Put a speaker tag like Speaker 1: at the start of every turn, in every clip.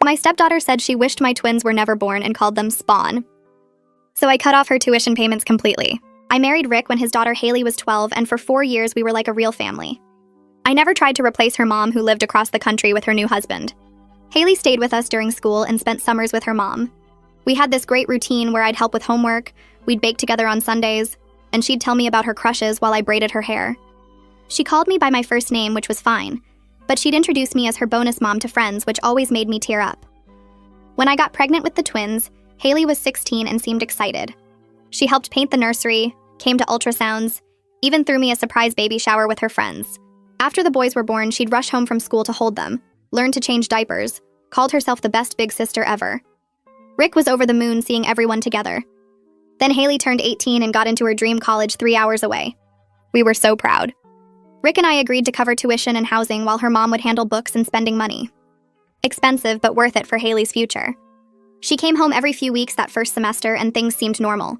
Speaker 1: My stepdaughter said she wished my twins were never born and called them Spawn. So I cut off her tuition payments completely. I married Rick when his daughter Haley was 12, and for 4 years we were like a real family. I never tried to replace her mom, who lived across the country with her new husband. Haley stayed with us during school and spent summers with her mom. We had this great routine where I'd help with homework, we'd bake together on Sundays, and she'd tell me about her crushes while I braided her hair. She called me by my first name, which was fine, but she'd introduce me as her bonus mom to friends, which always made me tear up. When I got pregnant with the twins, Haley was 16 and seemed excited. She helped paint the nursery, came to ultrasounds, even threw me a surprise baby shower with her friends. After the boys were born, she'd rush home from school to hold them, learn to change diapers, called herself the best big sister ever. Rick was over the moon seeing everyone together. Then Haley turned 18 and got into her dream college 3 hours away. We were so proud. Rick and I agreed to cover tuition and housing while her mom would handle books and spending money. Expensive, but worth it for Haley's future. She came home every few weeks that first semester and things seemed normal.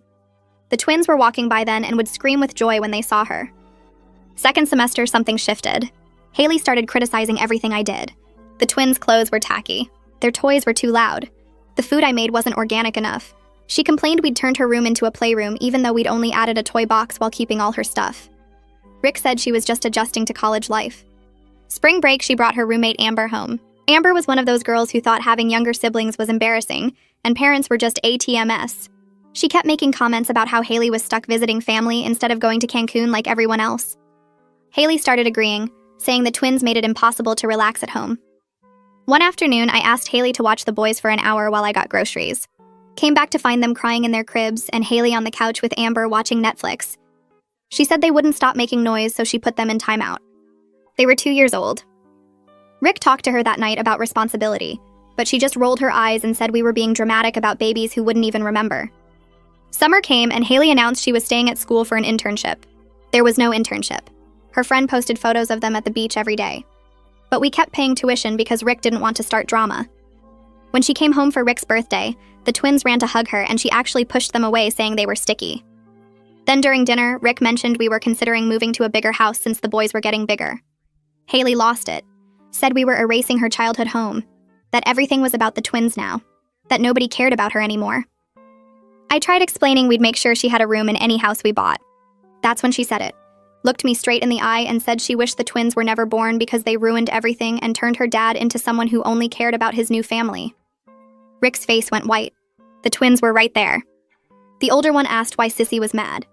Speaker 1: The twins were walking by then and would scream with joy when they saw her. Second semester, something shifted. Haley started criticizing everything I did. The twins' clothes were tacky. Their toys were too loud. The food I made wasn't organic enough. She complained we'd turned her room into a playroom even though we'd only added a toy box while keeping all her stuff. Rick said she was just adjusting to college life. Spring break, she brought her roommate Amber home. Amber was one of those girls who thought having younger siblings was embarrassing, and parents were just ATMS. She kept making comments about how Haley was stuck visiting family instead of going to Cancun like everyone else. Haley started agreeing, saying the twins made it impossible to relax at home. One afternoon, I asked Haley to watch the boys for an hour while I got groceries. Came back to find them crying in their cribs and Haley on the couch with Amber watching Netflix. She said they wouldn't stop making noise, so she put them in timeout. They were 2 years old. Rick talked to her that night about responsibility, but she just rolled her eyes and said we were being dramatic about babies who wouldn't even remember. Summer came and Haley announced she was staying at school for an internship. There was no internship. Her friend posted photos of them at the beach every day. But we kept paying tuition because Rick didn't want to start drama. When she came home for Rick's birthday, the twins ran to hug her and she actually pushed them away, saying they were sticky. Then during dinner, Rick mentioned we were considering moving to a bigger house since the boys were getting bigger. Haley lost it, said we were erasing her childhood home, that everything was about the twins now, that nobody cared about her anymore. I tried explaining we'd make sure she had a room in any house we bought. That's when she said it, looked me straight in the eye and said she wished the twins were never born because they ruined everything and turned her dad into someone who only cared about his new family. Rick's face went white. The twins were right there. The older one asked why Sissy was mad.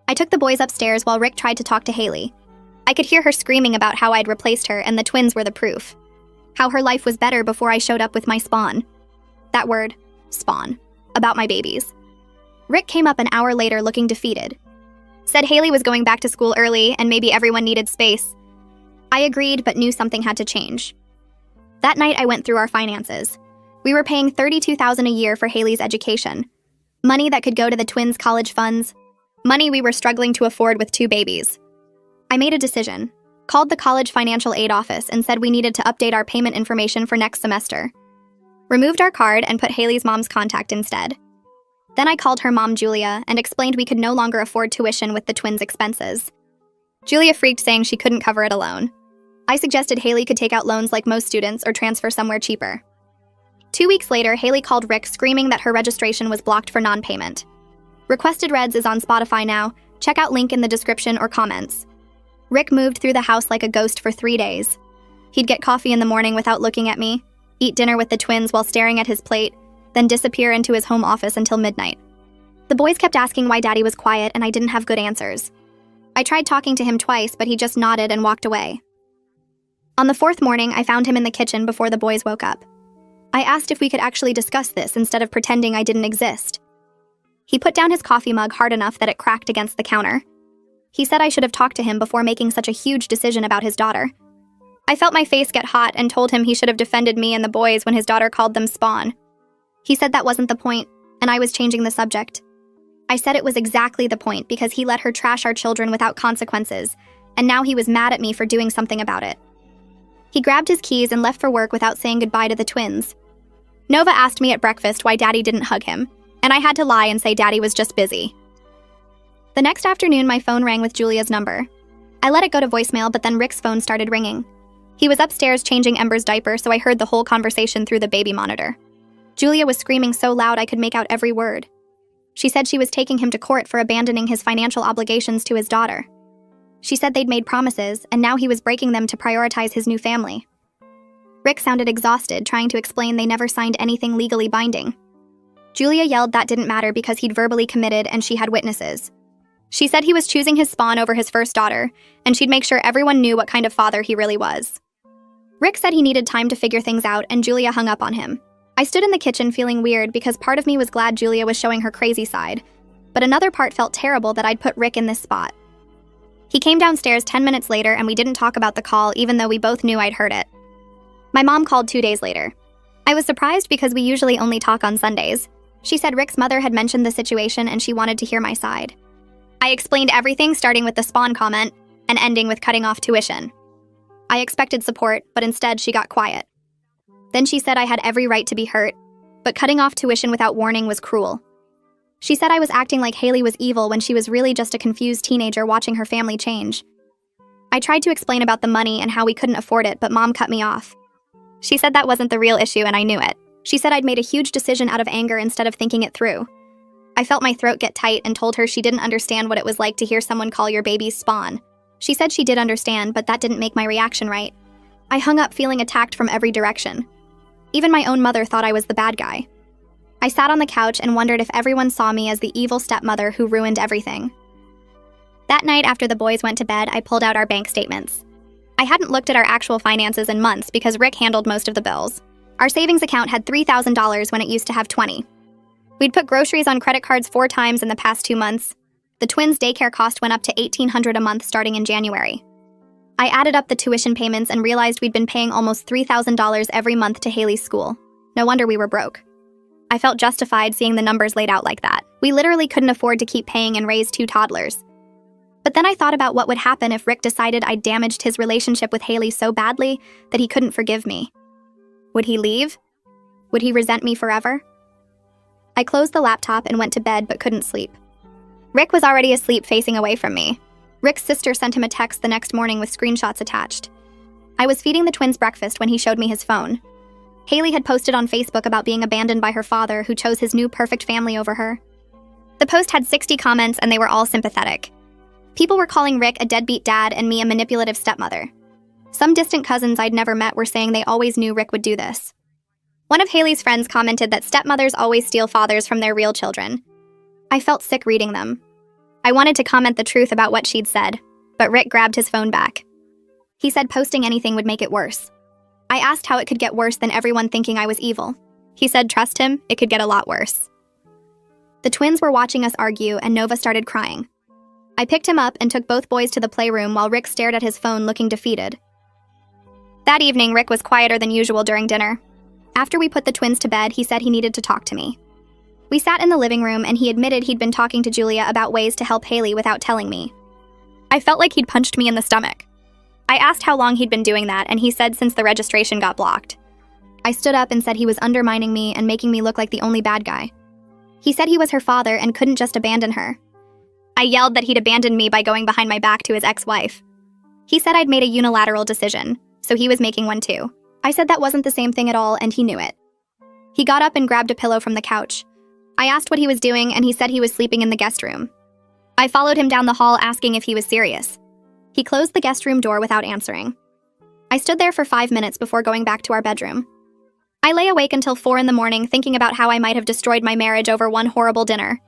Speaker 1: I took the boys upstairs while Rick tried to talk to Haley. I could hear her screaming about how I'd replaced her and the twins were the proof. How her life was better before I showed up with my spawn. That word, spawn, about my babies. Rick came up an hour later looking defeated. Said Haley was going back to school early and maybe everyone needed space. I agreed but knew something had to change. That night I went through our finances. We were paying $32,000 a year for Haley's education. Money that could go to the twins' college funds. Money we were struggling to afford with 2 babies. I made a decision, called the college financial aid office and said we needed to update our payment information for next semester. Removed our card and put Haley's mom's contact instead. Then I called her mom, Julia, and explained we could no longer afford tuition with the twins' expenses. Julia freaked, saying she couldn't cover it alone. I suggested Haley could take out loans like most students or transfer somewhere cheaper. 2 weeks later, Haley called Rick screaming that her registration was blocked for non-payment. Requested Reds is on Spotify now. Check out link in the description or comments. Rick moved through the house like a ghost for 3 days. He'd get coffee in the morning without looking at me, eat dinner with the twins while staring at his plate, then disappear into his home office until midnight. The boys kept asking why Daddy was quiet and I didn't have good answers. I tried talking to him twice, but he just nodded and walked away. On the 4th morning, I found him in the kitchen before the boys woke up. I asked if we could actually discuss this instead of pretending I didn't exist. He put down his coffee mug hard enough that it cracked against the counter. He said I should have talked to him before making such a huge decision about his daughter. I felt my face get hot and told him he should have defended me and the boys when his daughter called them spawn. He said that wasn't the point, and I was changing the subject. I said it was exactly the point because he let her trash our children without consequences, and now he was mad at me for doing something about it. He grabbed his keys and left for work without saying goodbye to the twins. Nova asked me at breakfast why Daddy didn't hug him, and I had to lie and say Daddy was just busy. The next afternoon, my phone rang with Julia's number. I let it go to voicemail, but then Rick's phone started ringing. He was upstairs changing Ember's diaper, so I heard the whole conversation through the baby monitor. Julia was screaming so loud I could make out every word. She said she was taking him to court for abandoning his financial obligations to his daughter. She said they'd made promises, and now he was breaking them to prioritize his new family. Rick sounded exhausted, trying to explain they never signed anything legally binding. Julia yelled that didn't matter because he'd verbally committed and she had witnesses. She said he was choosing his spawn over his first daughter, and she'd make sure everyone knew what kind of father he really was. Rick said he needed time to figure things out, and Julia hung up on him. I stood in the kitchen feeling weird because part of me was glad Julia was showing her crazy side, but another part felt terrible that I'd put Rick in this spot. He came downstairs 10 minutes later and we didn't talk about the call even though we both knew I'd heard it. My mom called 2 days later. I was surprised because we usually only talk on Sundays. She said Rick's mother had mentioned the situation and she wanted to hear my side. I explained everything, starting with the spawn comment and ending with cutting off tuition. I expected support, but instead she got quiet. Then she said I had every right to be hurt, but cutting off tuition without warning was cruel. She said I was acting like Haley was evil when she was really just a confused teenager watching her family change. I tried to explain about the money and how we couldn't afford it, but Mom cut me off. She said that wasn't the real issue and I knew it. She said I'd made a huge decision out of anger instead of thinking it through. I felt my throat get tight and told her she didn't understand what it was like to hear someone call your baby's spawn. She said she did understand, but that didn't make my reaction right. I hung up feeling attacked from every direction. Even my own mother thought I was the bad guy. I sat on the couch and wondered if everyone saw me as the evil stepmother who ruined everything. That night after the boys went to bed, I pulled out our bank statements. I hadn't looked at our actual finances in months because Rick handled most of the bills. Our savings account had $3,000 when it used to have $20,000. We'd put groceries on credit cards 4 times in the past 2 months. The twins' daycare cost went up to $1,800 a month starting in January. I added up the tuition payments and realized we'd been paying almost $3,000 every month to Haley's school. No wonder we were broke. I felt justified seeing the numbers laid out like that. We literally couldn't afford to keep paying and raise 2 toddlers. But then I thought about what would happen if Rick decided I'd damaged his relationship with Haley so badly that he couldn't forgive me. Would he leave? Would he resent me forever? I closed the laptop and went to bed but couldn't sleep. Rick was already asleep facing away from me. Rick's sister sent him a text the next morning with screenshots attached. I was feeding the twins breakfast when he showed me his phone. Haley had posted on Facebook about being abandoned by her father, who chose his new perfect family over her. The post had 60 comments and they were all sympathetic. People were calling Rick a deadbeat dad and me a manipulative stepmother. Some distant cousins I'd never met were saying they always knew Rick would do this. One of Haley's friends commented that stepmothers always steal fathers from their real children. I felt sick reading them. I wanted to comment the truth about what she'd said, but Rick grabbed his phone back. He said posting anything would make it worse. I asked how it could get worse than everyone thinking I was evil. He said trust him, it could get a lot worse. The twins were watching us argue and Nova started crying. I picked him up and took both boys to the playroom while Rick stared at his phone looking defeated. That evening, Rick was quieter than usual during dinner. After we put the twins to bed, he said he needed to talk to me. We sat in the living room and he admitted he'd been talking to Julia about ways to help Haley without telling me. I felt like he'd punched me in the stomach. I asked how long he'd been doing that and he said since the registration got blocked. I stood up and said he was undermining me and making me look like the only bad guy. He said he was her father and couldn't just abandon her. I yelled that he'd abandoned me by going behind my back to his ex-wife. He said I'd made a unilateral decision, so he was making one too. I said that wasn't the same thing at all and he knew it. He got up and grabbed a pillow from the couch. I asked what he was doing and he said he was sleeping in the guest room. I followed him down the hall asking if he was serious. He closed the guest room door without answering. I stood there for 5 minutes before going back to our bedroom. I lay awake until 4 in the morning thinking about how I might have destroyed my marriage over one horrible dinner.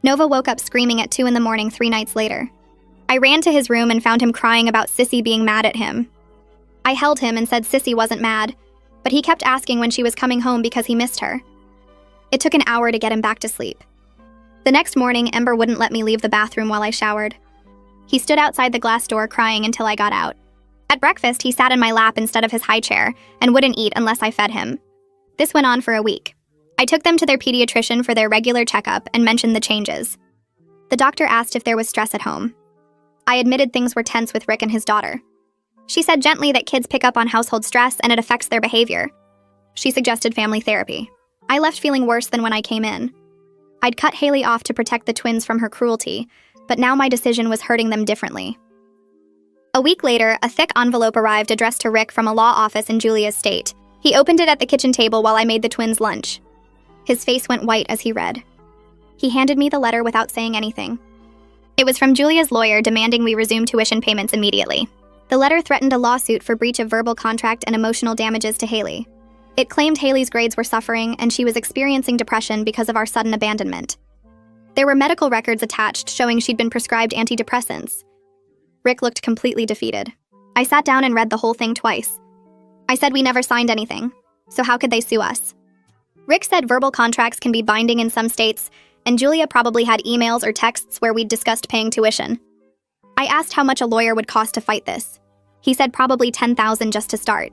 Speaker 1: Nova woke up screaming at 2 in the morning 3 nights later. I ran to his room and found him crying about Sissy being mad at him. I held him and said Sissy wasn't mad, but he kept asking when she was coming home because he missed her. It took an hour to get him back to sleep. The next morning, Ember wouldn't let me leave the bathroom while I showered. He stood outside the glass door crying until I got out. At breakfast, he sat in my lap instead of his high chair and wouldn't eat unless I fed him. This went on for a week. I took them to their pediatrician for their regular checkup and mentioned the changes. The doctor asked if there was stress at home. I admitted things were tense with Rick and his daughter. She said gently that kids pick up on household stress and it affects their behavior. She suggested family therapy. I left feeling worse than when I came in. I'd cut Haley off to protect the twins from her cruelty, but now my decision was hurting them differently. A week later, a thick envelope arrived addressed to Rick from a law office in Julia's state. He opened it at the kitchen table while I made the twins lunch. His face went white as he read. He handed me the letter without saying anything. It was from Julia's lawyer demanding we resume tuition payments immediately. The letter threatened a lawsuit for breach of verbal contract and emotional damages to Haley. It claimed Haley's grades were suffering and she was experiencing depression because of our sudden abandonment. There were medical records attached showing she'd been prescribed antidepressants. Rick looked completely defeated. I sat down and read the whole thing twice. I said we never signed anything, so how could they sue us? Rick said verbal contracts can be binding in some states, and Julia probably had emails or texts where we'd discussed paying tuition. I asked how much a lawyer would cost to fight this. He said probably $10,000 just to start.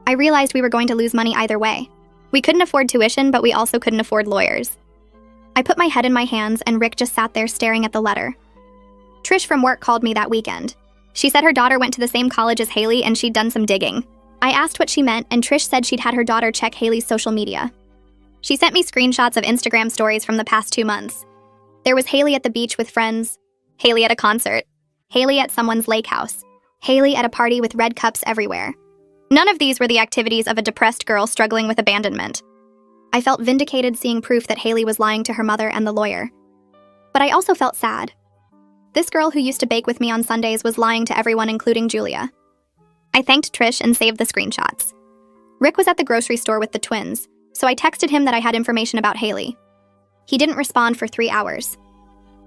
Speaker 1: I realized we were going to lose money either way. We couldn't afford tuition, but we also couldn't afford lawyers. I put my head in my hands, and Rick just sat there staring at the letter. Trish from work called me that weekend. She said her daughter went to the same college as Haley and she'd done some digging. I asked what she meant, and Trish said she'd had her daughter check Haley's social media. She sent me screenshots of Instagram stories from the past 2 months. There was Haley at the beach with friends, Haley at a concert, Haley at someone's lake house, Haley at a party with red cups everywhere. None of these were the activities of a depressed girl struggling with abandonment. I felt vindicated seeing proof that Haley was lying to her mother and the lawyer. But I also felt sad. This girl who used to bake with me on Sundays was lying to everyone, including Julia. I thanked Trish and saved the screenshots. Rick was at the grocery store with the twins, so I texted him that I had information about Haley. He didn't respond for 3 hours.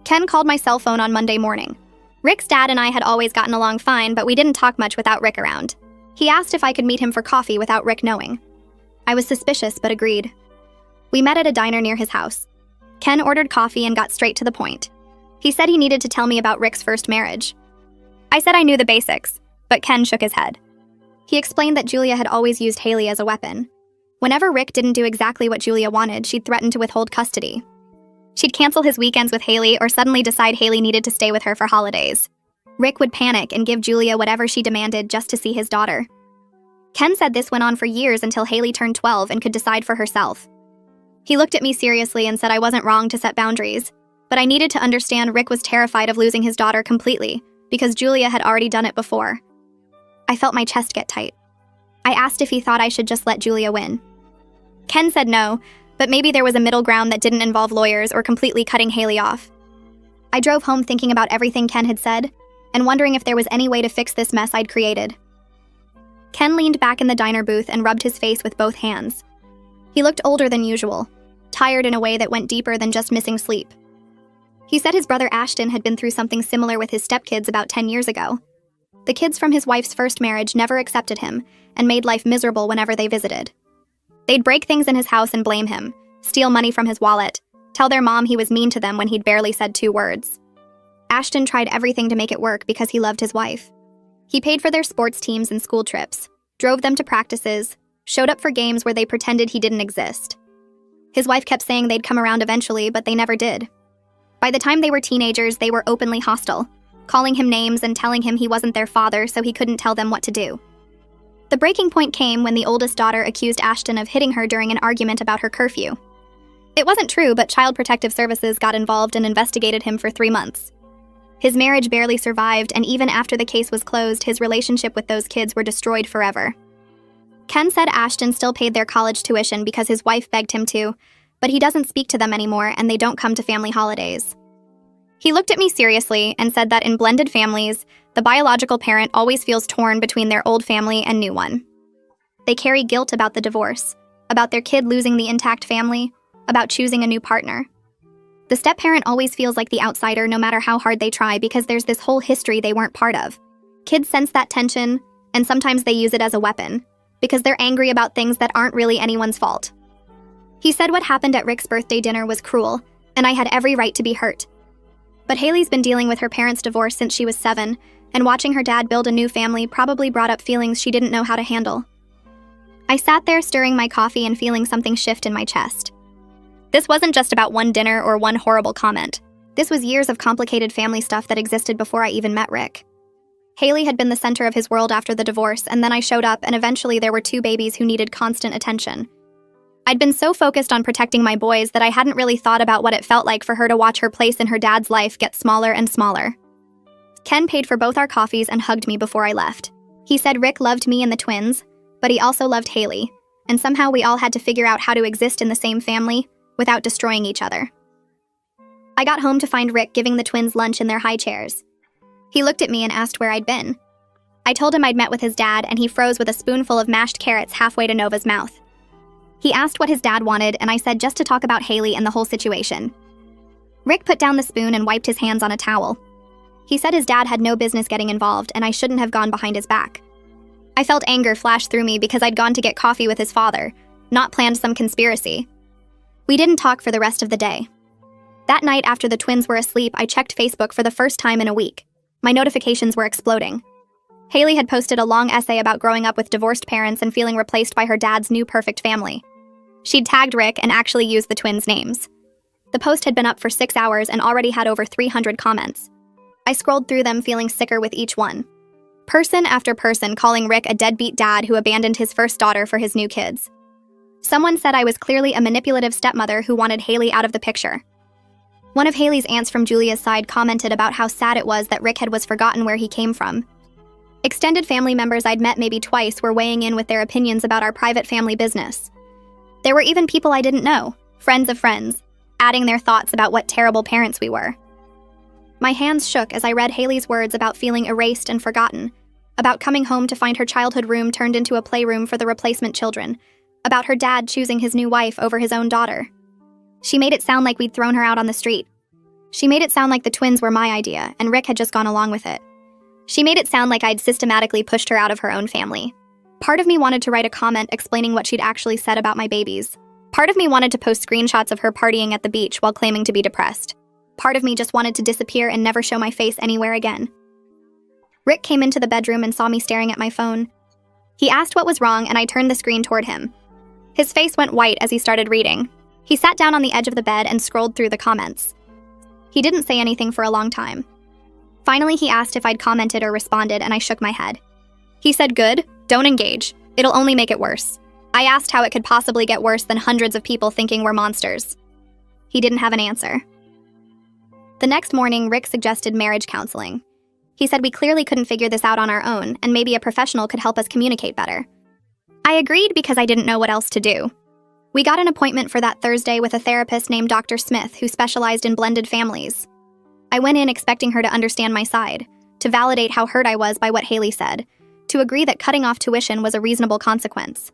Speaker 1: Ken called my cell phone on Monday morning. Rick's dad and I had always gotten along fine, but we didn't talk much without Rick around. He asked if I could meet him for coffee without Rick knowing. I was suspicious, but agreed. We met at a diner near his house. Ken ordered coffee and got straight to the point. He said he needed to tell me about Rick's first marriage. I said I knew the basics, but Ken shook his head. He explained that Julia had always used Haley as a weapon. Whenever Rick didn't do exactly what Julia wanted, she'd threaten to withhold custody. She'd cancel his weekends with Haley or suddenly decide Haley needed to stay with her for holidays. Rick would panic and give Julia whatever she demanded just to see his daughter. Ken said this went on for years until Haley turned 12 and could decide for herself. He looked at me seriously and said I wasn't wrong to set boundaries, but I needed to understand Rick was terrified of losing his daughter completely because Julia had already done it before. I felt my chest get tight. I asked if he thought I should just let Julia win. Ken said no, but maybe there was a middle ground that didn't involve lawyers or completely cutting Haley off. I drove home thinking about everything Ken had said and wondering if there was any way to fix this mess I'd created. Ken leaned back in the diner booth and rubbed his face with both hands. He looked older than usual, tired in a way that went deeper than just missing sleep. He said his brother Ashton had been through something similar with his stepkids about 10 years ago. The kids from his wife's first marriage never accepted him and made life miserable whenever they visited. They'd break things in his house and blame him, steal money from his wallet, tell their mom he was mean to them when he'd barely said 2 words. Ashton tried everything to make it work because he loved his wife. He paid for their sports teams and school trips, drove them to practices, showed up for games where they pretended he didn't exist. His wife kept saying they'd come around eventually, but they never did. By the time they were teenagers, they were openly hostile, calling him names and telling him he wasn't their father so he couldn't tell them what to do. The breaking point came when the oldest daughter accused Ashton of hitting her during an argument about her curfew. It wasn't true, but Child Protective Services got involved and investigated him for 3 months. His marriage barely survived, and even after the case was closed, his relationship with those kids were destroyed forever. Ken said Ashton still paid their college tuition because his wife begged him to, but he doesn't speak to them anymore and they don't come to family holidays. He looked at me seriously and said that in blended families, the biological parent always feels torn between their old family and new one. They carry guilt about the divorce, about their kid losing the intact family, about choosing a new partner. The step-parent always feels like the outsider no matter how hard they try because there's this whole history they weren't part of. Kids sense that tension, and sometimes they use it as a weapon, because they're angry about things that aren't really anyone's fault. He said what happened at Rick's birthday dinner was cruel, and I had every right to be hurt. But Haley's been dealing with her parents' divorce since she was 7, and watching her dad build a new family probably brought up feelings she didn't know how to handle. I sat there stirring my coffee and feeling something shift in my chest. This wasn't just about one dinner or one horrible comment. This was years of complicated family stuff that existed before I even met Rick. Haley had been the center of his world after the divorce, and then I showed up, and eventually there were 2 babies who needed constant attention. I'd been so focused on protecting my boys that I hadn't really thought about what it felt like for her to watch her place in her dad's life get smaller and smaller. Ken paid for both our coffees and hugged me before I left. He said Rick loved me and the twins, but he also loved Haley, and somehow we all had to figure out how to exist in the same family without destroying each other. I got home to find Rick giving the twins lunch in their high chairs. He looked at me and asked where I'd been. I told him I'd met with his dad, and he froze with a spoonful of mashed carrots halfway to Nova's mouth. He asked what his dad wanted, and I said just to talk about Haley and the whole situation. Rick put down the spoon and wiped his hands on a towel. He said his dad had no business getting involved, and I shouldn't have gone behind his back. I felt anger flash through me because I'd gone to get coffee with his father, not planned some conspiracy. We didn't talk for the rest of the day. That night after the twins were asleep, I checked Facebook for the first time in a week. My notifications were exploding. Haley had posted a long essay about growing up with divorced parents and feeling replaced by her dad's new perfect family. She'd tagged Rick and actually used the twins' names. The post had been up for 6 hours and already had over 300 comments. I scrolled through them feeling sicker with each one. Person after person calling Rick a deadbeat dad who abandoned his first daughter for his new kids. Someone said I was clearly a manipulative stepmother who wanted Haley out of the picture. One of Haley's aunts from Julia's side commented about how sad it was that Rick was forgotten where he came from. Extended family members I'd met maybe twice were weighing in with their opinions about our private family business. There were even people I didn't know, friends of friends, adding their thoughts about what terrible parents we were. My hands shook as I read Haley's words about feeling erased and forgotten, about coming home to find her childhood room turned into a playroom for the replacement children, about her dad choosing his new wife over his own daughter. She made it sound like we'd thrown her out on the street. She made it sound like the twins were my idea, and Rick had just gone along with it. She made it sound like I'd systematically pushed her out of her own family. Part of me wanted to write a comment explaining what she'd actually said about my babies. Part of me wanted to post screenshots of her partying at the beach while claiming to be depressed. Part of me just wanted to disappear and never show my face anywhere again. Rick came into the bedroom and saw me staring at my phone. He asked what was wrong, and I turned the screen toward him. His face went white as he started reading. He sat down on the edge of the bed and scrolled through the comments. He didn't say anything for a long time. Finally, he asked if I'd commented or responded, and I shook my head. He said, "Good, don't engage. It'll only make it worse." I asked how it could possibly get worse than hundreds of people thinking we're monsters. He didn't have an answer. The next morning, Rick suggested marriage counseling. He said we clearly couldn't figure this out on our own, and maybe a professional could help us communicate better. I agreed because I didn't know what else to do. We got an appointment for that Thursday with a therapist named Dr. Smith who specialized in blended families. I went in expecting her to understand my side, to validate how hurt I was by what Haley said, to agree that cutting off tuition was a reasonable consequence.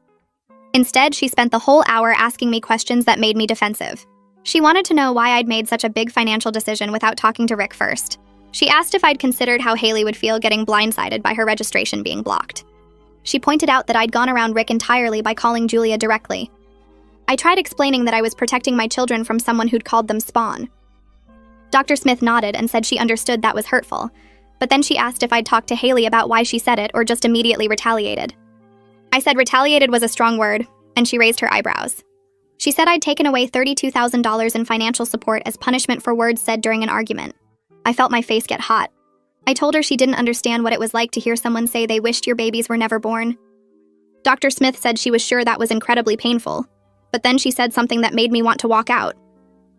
Speaker 1: Instead, she spent the whole hour asking me questions that made me defensive. She wanted to know why I'd made such a big financial decision without talking to Rick first. She asked if I'd considered how Haley would feel getting blindsided by her registration being blocked. She pointed out that I'd gone around Rick entirely by calling Julia directly. I tried explaining that I was protecting my children from someone who'd called them spawn. Dr. Smith nodded and said she understood that was hurtful, but then she asked if I'd talked to Haley about why she said it or just immediately retaliated. I said retaliated was a strong word, and she raised her eyebrows. She said I'd taken away $32,000 in financial support as punishment for words said during an argument. I felt my face get hot. I told her she didn't understand what it was like to hear someone say they wished your babies were never born. Dr. Smith said she was sure that was incredibly painful, but then she said something that made me want to walk out.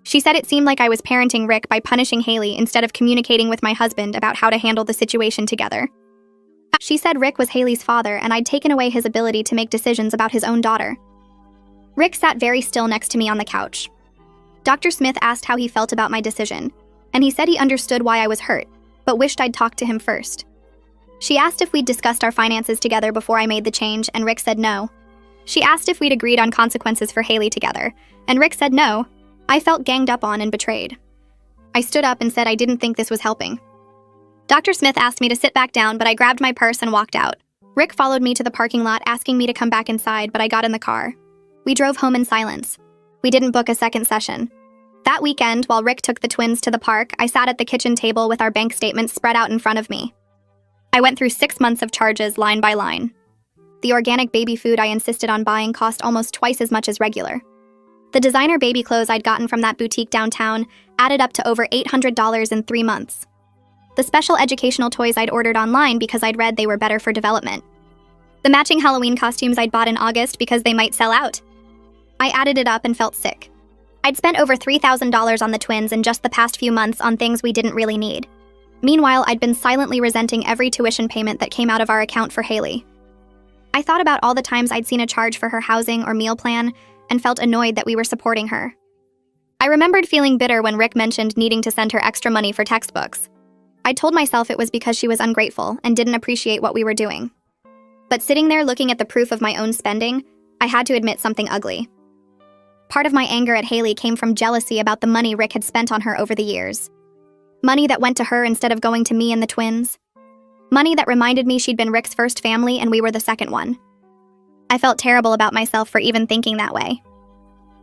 Speaker 1: She said it seemed like I was parenting Rick by punishing Haley instead of communicating with my husband about how to handle the situation together. She said Rick was Haley's father and I'd taken away his ability to make decisions about his own daughter. Rick sat very still next to me on the couch. Dr. Smith asked how he felt about my decision, and he said he understood why I was hurt, but wished I'd talked to him first. She asked if we'd discussed our finances together before I made the change, and Rick said no. She asked if we'd agreed on consequences for Haley together, and Rick said no. I felt ganged up on and betrayed. I stood up and said I didn't think this was helping. Dr. Smith asked me to sit back down, but I grabbed my purse and walked out. Rick followed me to the parking lot, asking me to come back inside, but I got in the car. We drove home in silence. We didn't book a second session. That weekend, while Rick took the twins to the park, I sat at the kitchen table with our bank statements spread out in front of me. I went through 6 months of charges line by line. The organic baby food I insisted on buying cost almost twice as much as regular. The designer baby clothes I'd gotten from that boutique downtown added up to over $800 in 3 months. The special educational toys I'd ordered online because I'd read they were better for development. The matching Halloween costumes I'd bought in August because they might sell out. I added it up and felt sick. I'd spent over $3,000 on the twins in just the past few months on things we didn't really need. Meanwhile, I'd been silently resenting every tuition payment that came out of our account for Haley. I thought about all the times I'd seen a charge for her housing or meal plan and felt annoyed that we were supporting her. I remembered feeling bitter when Rick mentioned needing to send her extra money for textbooks. I told myself it was because she was ungrateful and didn't appreciate what we were doing. But sitting there looking at the proof of my own spending, I had to admit something ugly. Part of my anger at Haley came from jealousy about the money Rick had spent on her over the years. Money that went to her instead of going to me and the twins. Money that reminded me she'd been Rick's first family and we were the second one. I felt terrible about myself for even thinking that way.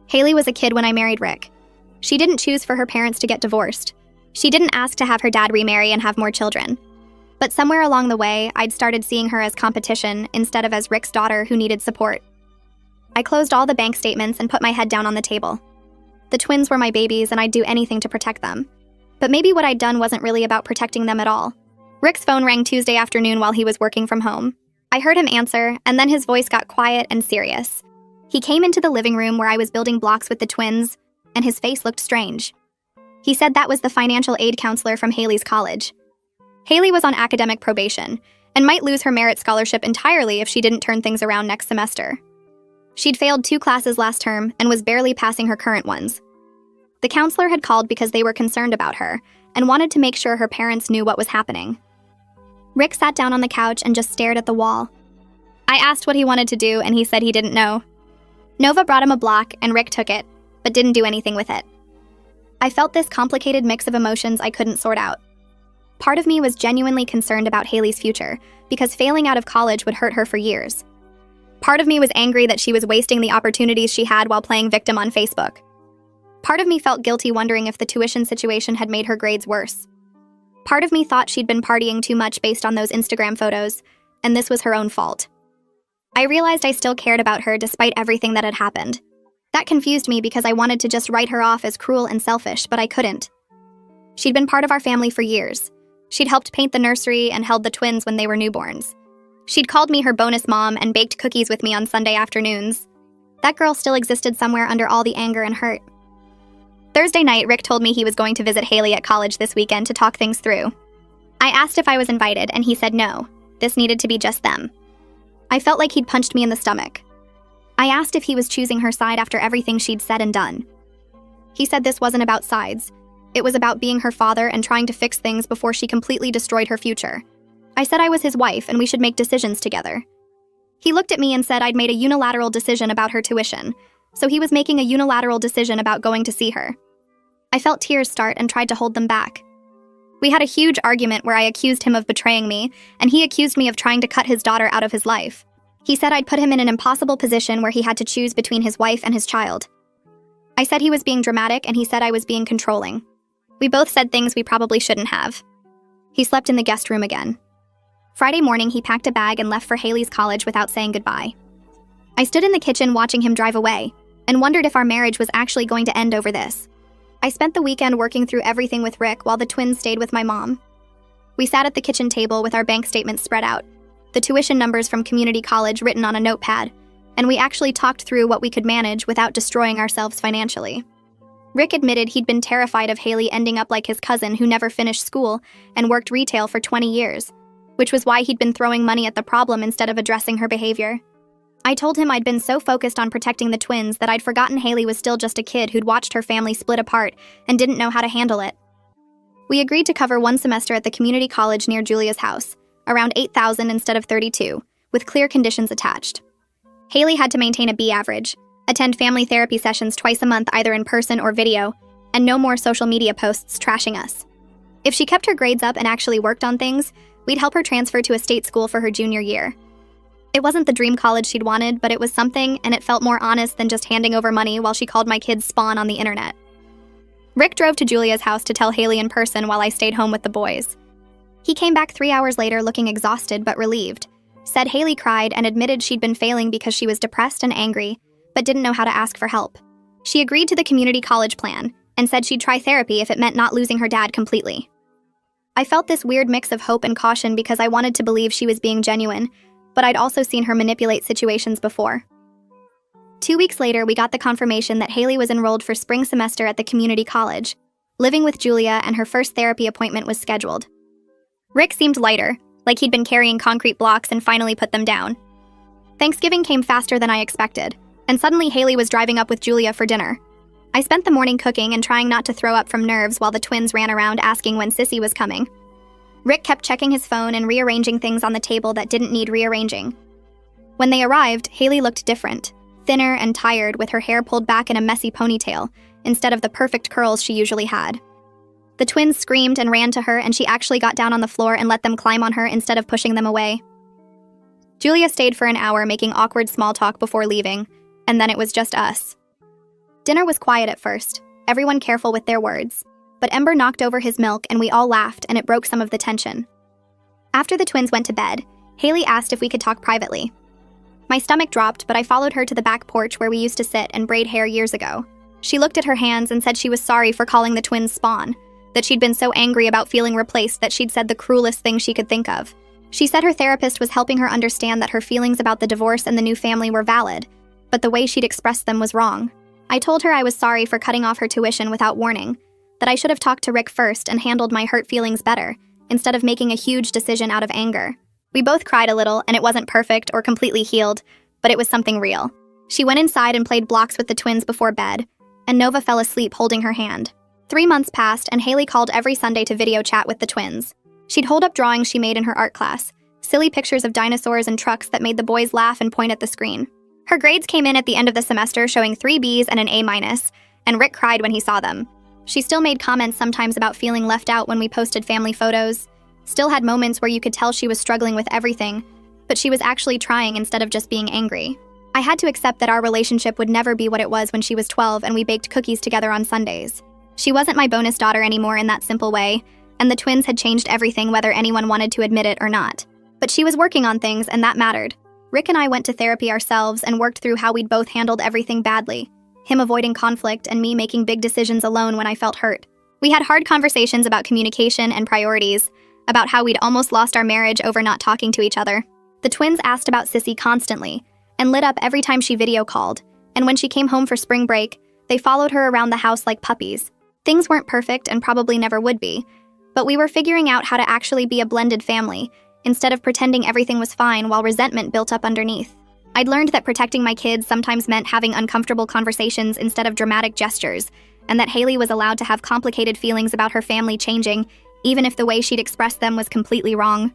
Speaker 1: Haley was a kid when I married Rick. She didn't choose for her parents to get divorced. She didn't ask to have her dad remarry and have more children. But somewhere along the way, I'd started seeing her as competition instead of as Rick's daughter who needed support. I closed all the bank statements and put my head down on the table. The twins were my babies and I'd do anything to protect them. But maybe what I'd done wasn't really about protecting them at all. Rick's phone rang Tuesday afternoon while he was working from home. I heard him answer, and then his voice got quiet and serious. He came into the living room where I was building blocks with the twins, and his face looked strange. He said that was the financial aid counselor from Haley's college. Haley was on academic probation and might lose her merit scholarship entirely if she didn't turn things around next semester. She'd failed 2 classes last term and was barely passing her current ones. The counselor had called because they were concerned about her and wanted to make sure her parents knew what was happening. Rick sat down on the couch and just stared at the wall. I asked what he wanted to do and he said he didn't know. Nova brought him a block and Rick took it, but didn't do anything with it. I felt this complicated mix of emotions I couldn't sort out. Part of me was genuinely concerned about Haley's future because failing out of college would hurt her for years. Part of me was angry that she was wasting the opportunities she had while playing victim on Facebook. Part of me felt guilty wondering if the tuition situation had made her grades worse. Part of me thought she'd been partying too much based on those Instagram photos, and this was her own fault. I realized I still cared about her despite everything that had happened. That confused me because I wanted to just write her off as cruel and selfish, but I couldn't. She'd been part of our family for years. She'd helped paint the nursery and held the twins when they were newborns. She'd called me her bonus mom and baked cookies with me on Sunday afternoons. That girl still existed somewhere under all the anger and hurt. Thursday night, Rick told me he was going to visit Haley at college this weekend to talk things through. I asked if I was invited, and he said no. This needed to be just them. I felt like he'd punched me in the stomach. I asked if he was choosing her side after everything she'd said and done. He said this wasn't about sides. It was about being her father and trying to fix things before she completely destroyed her future. I said I was his wife and we should make decisions together. He looked at me and said I'd made a unilateral decision about her tuition, so he was making a unilateral decision about going to see her. I felt tears start and tried to hold them back. We had a huge argument where I accused him of betraying me, and he accused me of trying to cut his daughter out of his life. He said I'd put him in an impossible position where he had to choose between his wife and his child. I said he was being dramatic, and he said I was being controlling. We both said things we probably shouldn't have. He slept in the guest room again. Friday morning, he packed a bag and left for Haley's college without saying goodbye. I stood in the kitchen watching him drive away, and wondered if our marriage was actually going to end over this. I spent the weekend working through everything with Rick while the twins stayed with my mom. We sat at the kitchen table with our bank statements spread out, the tuition numbers from community college written on a notepad, and we actually talked through what we could manage without destroying ourselves financially. Rick admitted he'd been terrified of Haley ending up like his cousin who never finished school and worked retail for 20 years, which was why he'd been throwing money at the problem instead of addressing her behavior. I told him I'd been so focused on protecting the twins that I'd forgotten Haley was still just a kid who'd watched her family split apart and didn't know how to handle it. We agreed to cover one semester at the community college near Julia's house, around $8,000 instead of $32,000, with clear conditions attached. Haley had to maintain a B average, attend family therapy sessions twice a month either in person or video, and no more social media posts trashing us. If she kept her grades up and actually worked on things, we'd help her transfer to a state school for her junior year. It wasn't the dream college she'd wanted, but it was something, and it felt more honest than just handing over money while she called my kids spawn on the internet. Rick drove to Julia's house to tell Haley in person while I stayed home with the boys. He came back 3 hours later looking exhausted but relieved, said Haley cried and admitted she'd been failing because she was depressed and angry, but didn't know how to ask for help. She agreed to the community college plan and said she'd try therapy if it meant not losing her dad completely. I felt this weird mix of hope and caution because I wanted to believe she was being genuine, but I'd also seen her manipulate situations before. 2 weeks later, we got the confirmation that Haley was enrolled for spring semester at the community college, living with Julia, and her first therapy appointment was scheduled. Rick seemed lighter, like he'd been carrying concrete blocks and finally put them down. Thanksgiving came faster than I expected, and suddenly Haley was driving up with Julia for dinner. I spent the morning cooking and trying not to throw up from nerves while the twins ran around asking when Sissy was coming. Rick kept checking his phone and rearranging things on the table that didn't need rearranging. When they arrived, Haley looked different, thinner and tired with her hair pulled back in a messy ponytail, instead of the perfect curls she usually had. The twins screamed and ran to her, and she actually got down on the floor and let them climb on her instead of pushing them away. Julia stayed for an hour making awkward small talk before leaving, and then it was just us. Dinner was quiet at first, everyone careful with their words, but Ember knocked over his milk and we all laughed and it broke some of the tension. After the twins went to bed, Haley asked if we could talk privately. My stomach dropped, but I followed her to the back porch where we used to sit and braid hair years ago. She looked at her hands and said she was sorry for calling the twins Spawn, that she'd been so angry about feeling replaced that she'd said the cruelest thing she could think of. She said her therapist was helping her understand that her feelings about the divorce and the new family were valid, but the way she'd expressed them was wrong. I told her I was sorry for cutting off her tuition without warning, that I should have talked to Rick first and handled my hurt feelings better, instead of making a huge decision out of anger. We both cried a little, and it wasn't perfect or completely healed, but it was something real. She went inside and played blocks with the twins before bed, and Nova fell asleep holding her hand. 3 months passed, and Haley called every Sunday to video chat with the twins. She'd hold up drawings she made in her art class, silly pictures of dinosaurs and trucks that made the boys laugh and point at the screen. Her grades came in at the end of the semester showing 3 Bs and an A-, and Rick cried when he saw them. She still made comments sometimes about feeling left out when we posted family photos, still had moments where you could tell she was struggling with everything, but she was actually trying instead of just being angry. I had to accept that our relationship would never be what it was when she was 12 and we baked cookies together on Sundays. She wasn't my bonus daughter anymore in that simple way, and the twins had changed everything whether anyone wanted to admit it or not. But she was working on things, and that mattered. Rick and I went to therapy ourselves and worked through how we'd both handled everything badly, him avoiding conflict and me making big decisions alone when I felt hurt. We had hard conversations about communication and priorities, about how we'd almost lost our marriage over not talking to each other. The twins asked about Sissy constantly, and lit up every time she video called, and when she came home for spring break, they followed her around the house like puppies. Things weren't perfect and probably never would be, but we were figuring out how to actually be a blended family, instead of pretending everything was fine while resentment built up underneath. I'd learned that protecting my kids sometimes meant having uncomfortable conversations instead of dramatic gestures, and that Haley was allowed to have complicated feelings about her family changing, even if the way she'd expressed them was completely wrong.